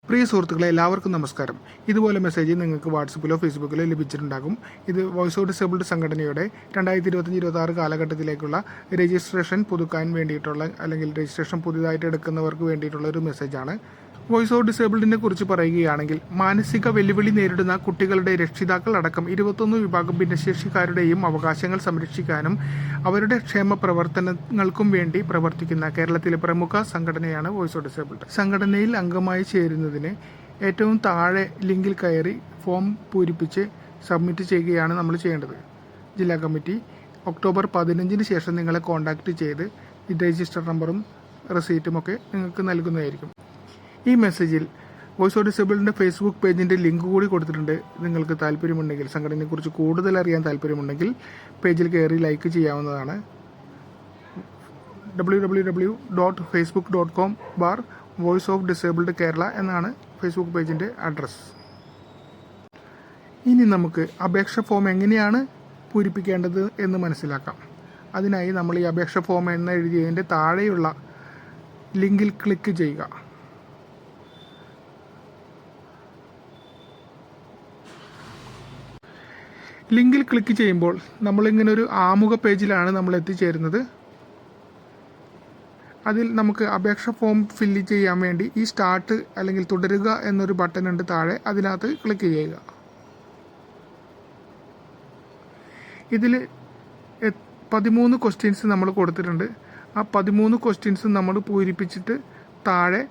പ്രിയ സുഹൃത്തുക്കളെ, എല്ലാവർക്കും നമസ്കാരം. ഇതുപോലെ മെസ്സേജ് നിങ്ങൾക്ക് വാട്സപ്പിലോ ഫേസ്ബുക്കിലോ ലഭിച്ചിട്ടുണ്ടാകും. ഇത് വോയിസ് ഓഫ് ഡിസേബിൾഡ് സംഘടനയുടെ 2025-26 കാലഘട്ടത്തിലേക്കുള്ള രജിസ്ട്രേഷൻ പുതുക്കാൻ വേണ്ടിയിട്ടുള്ള അല്ലെങ്കിൽ രജിസ്ട്രേഷൻ പുതുതായിട്ട് എടുക്കുന്നവർക്ക് വേണ്ടിയിട്ടുള്ള ഒരു മെസ്സേജാണ്. വോയിസ് ഓഫ് ഡിസേബിൾഡിനെ കുറിച്ച് പറയുകയാണെങ്കിൽ, മാനസിക വെല്ലുവിളി നേരിടുന്ന കുട്ടികളുടെ രക്ഷിതാക്കൾ അടക്കം 21 വിഭാഗം ഭിന്നശേഷിക്കാരുടെയും അവകാശങ്ങൾ സംരക്ഷിക്കാനും അവരുടെ ക്ഷേമ പ്രവർത്തനങ്ങൾക്കും വേണ്ടി പ്രവർത്തിക്കുന്ന കേരളത്തിലെ പ്രമുഖ സംഘടനയാണ് വോയിസ് ഓഫ് ഡിസേബിൾഡ്. സംഘടനയിൽ അംഗമായി ചേരുന്നതിന് ഏറ്റവും താഴെ ലിങ്കിൽ കയറി ഫോം പൂരിപ്പിച്ച് സബ്മിറ്റ് ചെയ്യുകയാണ് നമ്മൾ ചെയ്യേണ്ടത്. ജില്ലാ കമ്മിറ്റി ഒക്ടോബർ 15 ശേഷം നിങ്ങളെ കോൺടാക്റ്റ് ചെയ്ത് രജിസ്റ്റർ നമ്പറും റെസീറ്റും ഒക്കെ നിങ്ങൾക്ക് നൽകുന്നതായിരിക്കും. ഈ മെസ്സേജിൽ വോയിസ് ഓഫ് ഡിസേബിൾഡിൻ്റെ ഫേസ്ബുക്ക് പേജിൻ്റെ ലിങ്ക് കൂടി കൊടുത്തിട്ടുണ്ട്. നിങ്ങൾക്ക് താല്പര്യമുണ്ടെങ്കിൽ, സംഘടനയെക്കുറിച്ച് കൂടുതൽ അറിയാൻ താല്പര്യമുണ്ടെങ്കിൽ പേജിൽ കയറി ലൈക്ക് ചെയ്യാവുന്നതാണ്. www.facebook.com/Voice of Disabled Kerala എന്നാണ് ഫേസ്ബുക്ക് പേജിൻ്റെ അഡ്രസ്സ്. ഇനി നമുക്ക് അപേക്ഷ ഫോം എങ്ങനെയാണ് പൂരിപ്പിക്കേണ്ടത് എന്ന് മനസ്സിലാക്കാം. അതിനായി നമ്മൾ ഈ അപേക്ഷ ഫോം എന്ന് എഴുതിയതിൻ്റെ താഴെയുള്ള ലിങ്കിൽ ക്ലിക്ക് ചെയ്യുക. ലിങ്കിൽ ക്ലിക്ക് ചെയ്യുമ്പോൾ നമ്മളിങ്ങനെ ഒരു ആമുഖ പേജിലാണ് നമ്മൾ എത്തിച്ചേരുന്നത്. അതിൽ നമുക്ക് അപേക്ഷ ഫോം ഫില്ല് ചെയ്യാൻ വേണ്ടി ഈ സ്റ്റാർട്ട് അല്ലെങ്കിൽ തുടരുക എന്നൊരു ബട്ടൺ ഉണ്ട് താഴെ, അതിനകത്ത് ക്ലിക്ക് ചെയ്യുക. ഇതിൽ 13 ക്വസ്റ്റ്യൻസ് നമ്മൾ കൊടുത്തിട്ടുണ്ട്. ആ 13 ക്വസ്റ്റ്യൻസ് നമ്മൾ പൂരിപ്പിച്ചിട്ട് താഴെ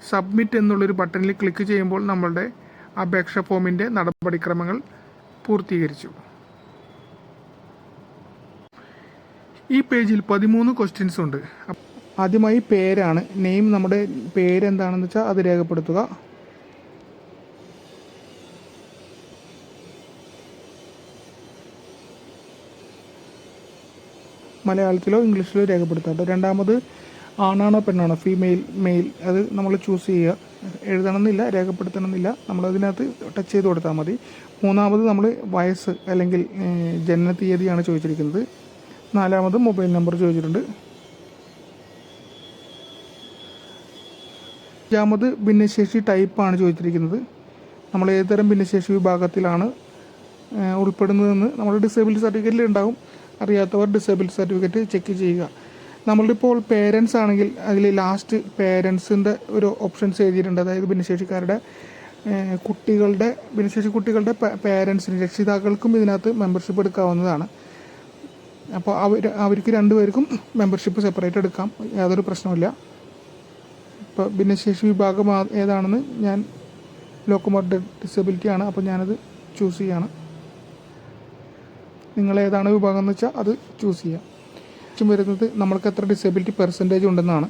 സബ്മിറ്റ് എന്നുള്ളൊരു ബട്ടണിൽ ക്ലിക്ക് ചെയ്യുമ്പോൾ നമ്മളുടെ അപേക്ഷ ഫോമിൻ്റെ നടപടിക്രമങ്ങൾ പൂർത്തീകരിച്ചു. ഈ പേജിൽ 13 ക്വസ്റ്റ്യൻസ് ഉണ്ട്. ആദ്യമായി പേരാണ്, നെയിം. നമ്മുടെ പേരെന്താണെന്ന് വെച്ചാൽ അത് രേഖപ്പെടുത്തുക. മലയാളത്തിലോ ഇംഗ്ലീഷിലോ രേഖപ്പെടുത്താം. രണ്ടാമത് ആണാണോ പെണ്ണാണോ, ഫീമെയിൽ മെയിൽ, അത് നമ്മൾ ചൂസ് ചെയ്യുക. എഴുതണമെന്നില്ല, രേഖപ്പെടുത്തണമെന്നില്ല, നമ്മളതിനകത്ത് ടച്ച് ചെയ്ത് കൊടുത്താൽ മതി. മൂന്നാമത് നമ്മൾ വയസ്സ് അല്ലെങ്കിൽ ജനന തീയതിയാണ് ചോദിച്ചിരിക്കുന്നത്. നാലാമത് മൊബൈൽ നമ്പർ ചോദിച്ചിട്ടുണ്ട്. അഞ്ചാമത് ഭിന്നശേഷി ടൈപ്പാണ് ചോദിച്ചിരിക്കുന്നത്. നമ്മൾ ഏതുതരം ഭിന്നശേഷി വിഭാഗത്തിലാണ് ഉൾപ്പെടുന്നതെന്ന് നമ്മുടെ ഡിസേബിലിറ്റി സർട്ടിഫിക്കറ്റിൽ ഉണ്ടാകും. അറിയാത്തവർ ഡിസേബിലിറ്റി സർട്ടിഫിക്കറ്റ് ചെക്ക് ചെയ്യുക. നമ്മളിപ്പോൾ പേരൻസ് ആണെങ്കിൽ അതിൽ ലാസ്റ്റ് പേരൻസിൻ്റെ ഒരു ഓപ്ഷൻസ് എഴുതിയിട്ടുണ്ട്. അതായത് ഭിന്നശേഷി കുട്ടികളുടെ പേരൻസിന്, രക്ഷിതാക്കൾക്കും ഇതിനകത്ത് മെമ്പർഷിപ്പ് എടുക്കാവുന്നതാണ്. അപ്പോൾ അവർക്ക് രണ്ടുപേർക്കും മെമ്പർഷിപ്പ് സെപ്പറേറ്റ് എടുക്കാം, യാതൊരു പ്രശ്നമില്ല. ഇപ്പോൾ ഭിന്നശേഷി വിഭാഗം ഏതാണെന്ന് ഞാൻ ലോക്കോമോട്ടർ ഡിസബിലിറ്റി ആണ്, അപ്പോൾ ഞാനത് ചൂസ് ചെയ്യാണ്. നിങ്ങളേതാണ് വിഭാഗം എന്ന് വെച്ചാൽ അത് ചൂസ് ചെയ്യാം. വരുന്നത് നമ്മൾക്ക് എത്ര ഡിസേബിലിറ്റി പെർസെൻറ്റേജ് ഉണ്ടെന്നാണ്.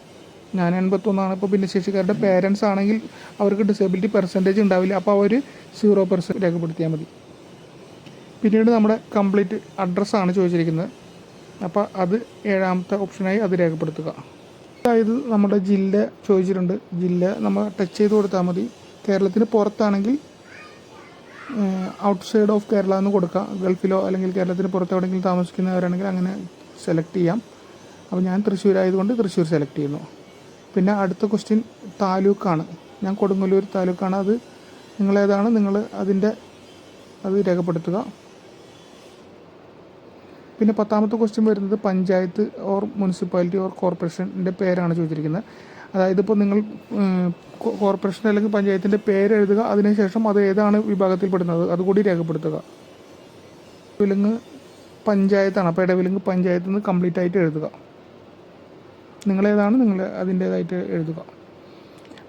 ഞാൻ 81 ഇപ്പോൾ ഭിന്നശേഷിക്കാരുടെ പേരൻസ് ആണെങ്കിൽ അവർക്ക് ഡിസേബിലിറ്റി പെർസെൻറ്റേജ് ഉണ്ടാവില്ല, അപ്പോൾ അവർ 0% രേഖപ്പെടുത്തിയാൽ മതി. പിന്നീട് നമ്മുടെ കംപ്ലീറ്റ് അഡ്രസ്സാണ് ചോദിച്ചിരിക്കുന്നത്. അപ്പോൾ അത് 7ാമത്തെ ഓപ്ഷനായി അത് രേഖപ്പെടുത്തുക. അതായത് നമ്മുടെ ജില്ല ചോദിച്ചിട്ടുണ്ട്. ജില്ല നമ്മൾ ടച്ച് ചെയ്ത് കൊടുത്താൽ മതി. കേരളത്തിന് പുറത്താണെങ്കിൽ ഔട്ട്സൈഡ് ഓഫ് കേരള എന്ന് കൊടുക്കുക. ഗൾഫിലോ അല്ലെങ്കിൽ കേരളത്തിന് പുറത്ത് എവിടെയെങ്കിലും താമസിക്കുന്നവരാണെങ്കിൽ അങ്ങനെ സെലക്ട് ചെയ്യാം. അപ്പോൾ ഞാൻ തൃശ്ശൂർ ആയതുകൊണ്ട് തൃശ്ശൂർ സെലക്ട് ചെയ്യുന്നു. പിന്നെ അടുത്ത ക്വസ്റ്റ്യൻ താലൂക്കാണ്. ഞാൻ കൊടുങ്ങല്ലൂർ താലൂക്കാണ്. അത് നിങ്ങളേതാണ് അത് രേഖപ്പെടുത്തുക. പിന്നെ 10ാമത്തെ ക്വസ്റ്റ്യൻ വരുന്നത് പഞ്ചായത്ത് ഓർ മുനിസിപ്പാലിറ്റി ഓർ കോർപ്പറേഷൻ്റെ പേരാണ് ചോദിച്ചിരിക്കുന്നത്. അതായത് ഇപ്പോൾ നിങ്ങൾ കോർപ്പറേഷൻ അല്ലെങ്കിൽ പഞ്ചായത്തിൻ്റെ പേര് എഴുതുക. അതിനുശേഷം അത് ഏതാണ് വിഭാഗത്തിൽപ്പെടുന്നത് അതുകൂടി രേഖപ്പെടുത്തുക. വിലങ്ങ് പഞ്ചായത്താണ്, അപ്പോൾ ഇടവിലങ്ങ് പഞ്ചായത്ത് നിന്ന് കംപ്ലീറ്റ് ആയിട്ട് എഴുതുക. നിങ്ങളേതാണ് നിങ്ങൾ അതിൻ്റേതായിട്ട് എഴുതുക.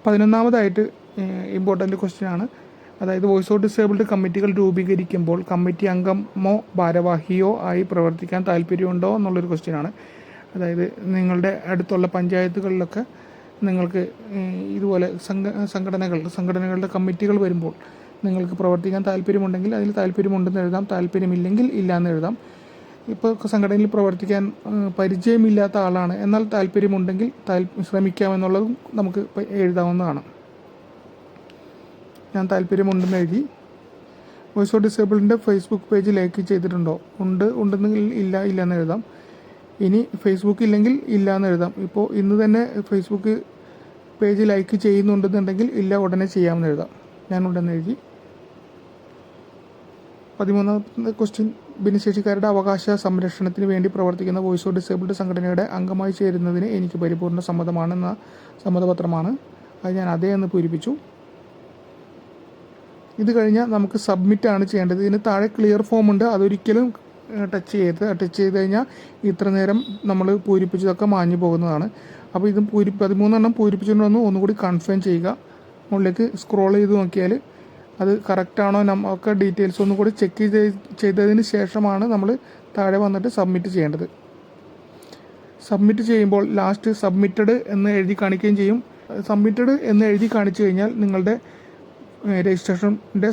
11ാമതായിട്ട് ഇമ്പോർട്ടൻ്റ് ക്വസ്റ്റ്യൻ ആണ്. അതായത് വോയിസ് ഓഫ് ഡിസേബിൾഡ് കമ്മിറ്റികൾ രൂപീകരിക്കുമ്പോൾ കമ്മിറ്റി അംഗമോ ഭാരവാഹിയോ ആയി പ്രവർത്തിക്കാൻ താല്പര്യമുണ്ടോ എന്നുള്ളൊരു ക്വസ്റ്റ്യനാണ്. അതായത് നിങ്ങളുടെ അടുത്തുള്ള പഞ്ചായത്തുകളിലൊക്കെ നിങ്ങൾക്ക് ഇതുപോലെ സംഘടനകളുടെ കമ്മിറ്റികൾ വരുമ്പോൾ നിങ്ങൾക്ക് പ്രവർത്തിക്കാൻ താല്പര്യമുണ്ടെങ്കിൽ അതിൽ താല്പര്യമുണ്ടെന്ന് എഴുതാം, താല്പര്യമില്ലെങ്കിൽ ഇല്ല എന്ന് എഴുതാം. ഇപ്പോൾ സംഘടനയിൽ പ്രവർത്തിക്കാൻ പരിചയമില്ലാത്ത ആളാണ്, എന്നാൽ താല്പര്യമുണ്ടെങ്കിൽ ശ്രമിക്കാമെന്നുള്ളതും നമുക്ക് എഴുതാവുന്നതാണ്. ഞാൻ താല്പര്യമുണ്ടെന്ന് എഴുതി. വോയിസ് ഓഫ് ഡിസേബിളിൻ്റെ ഫേസ്ബുക്ക് പേജ് ലൈക്ക് ചെയ്തിട്ടുണ്ടോ? ഉണ്ടെന്നെങ്കിൽ ഇല്ലെന്ന് എഴുതാം. ഇനി ഫേസ്ബുക്ക് ഇല്ലെങ്കിൽ ഇല്ല എന്ന് എഴുതാം. ഇപ്പോൾ ഇന്ന് തന്നെ ഫേസ്ബുക്ക് പേജ് ലൈക്ക് ചെയ്യുന്നുണ്ടെന്നുണ്ടെങ്കിൽ ഇല്ല, ഉടനെ ചെയ്യാമെന്ന് എഴുതാം. ഞാൻ ഉടനെ എഴുതി. 13ാമത്തെ ക്വസ്റ്റ്യൻ, ഭിന്നശേഷിക്കാരുടെ അവകാശ സംരക്ഷണത്തിന് വേണ്ടി പ്രവർത്തിക്കുന്ന വോയിസ് ഓഫ് ഡിസേബിൾഡ് സംഘടനയുടെ അംഗമായി ചേരുന്നതിന് എനിക്ക് പരിപൂർണ്ണ സമ്മതമാണെന്ന സമ്മതപത്രമാണ്. അത് ഞാൻ അതേ എന്ന് പൂരിപ്പിച്ചു. ഇത് കഴിഞ്ഞാൽ നമുക്ക് സബ്മിറ്റ് ആണ് ചെയ്യേണ്ടത്. ഇതിന് താഴെ ക്ലിയർ ഫോം ഉണ്ട്, അതൊരിക്കലും ടച്ച് ചെയ്യരുത്. ടച്ച് ചെയ്ത് കഴിഞ്ഞാൽ ഇത്ര നേരം നമ്മൾ പൂരിപ്പിച്ചതൊക്കെ മാഞ്ഞു പോകുന്നതാണ്. അപ്പോൾ ഇത് 13 പൂരിപ്പിച്ചിട്ടുണ്ടോ ഒന്നുകൂടി കൺഫേം ചെയ്യുക. മുകളിലേക്ക് സ്ക്രോൾ ചെയ്ത് നോക്കിയാൽ അത് കറക്റ്റാണോ നമുക്ക് ഡീറ്റെയിൽസ് ഒന്നും കൂടി ചെക്ക് ചെയ്തതിന് ശേഷമാണ് നമ്മൾ താഴെ വന്നിട്ട് സബ്മിറ്റ് ചെയ്യേണ്ടത്. സബ്മിറ്റ് ചെയ്യുമ്പോൾ ലാസ്റ്റ് സബ്മിറ്റഡ് എന്ന് എഴുതി കാണിക്കുകയും ചെയ്യും. സബ്മിറ്റഡ് എന്ന് എഴുതി കാണിച്ചു കഴിഞ്ഞാൽ നിങ്ങളുടെ രജിസ്ട്രേഷൻ്റെ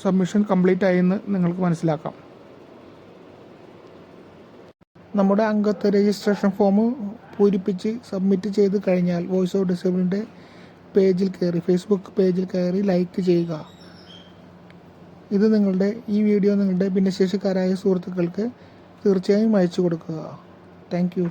സബ്മിഷൻ കംപ്ലീറ്റ് ആയെന്ന് നിങ്ങൾക്ക് മനസ്സിലാക്കാം. നമ്മുടെ അംഗത്വ രജിസ്ട്രേഷൻ ഫോം പൂരിപ്പിച്ച് സബ്മിറ്റ് ചെയ്ത് കഴിഞ്ഞാൽ വോയിസ് ഓഫ് ഡിസേബിളിൻ്റെ പേജിൽ കയറി, ഫേസ്ബുക്ക് പേജിൽ കയറി ലൈക്ക് ചെയ്യുക. ഇത് ഈ വീഡിയോ നിങ്ങളുടെ ഭിന്നശേഷിക്കാരായ സുഹൃത്തുക്കൾക്ക് തീർച്ചയായും അയച്ചു കൊടുക്കുക. Thank you.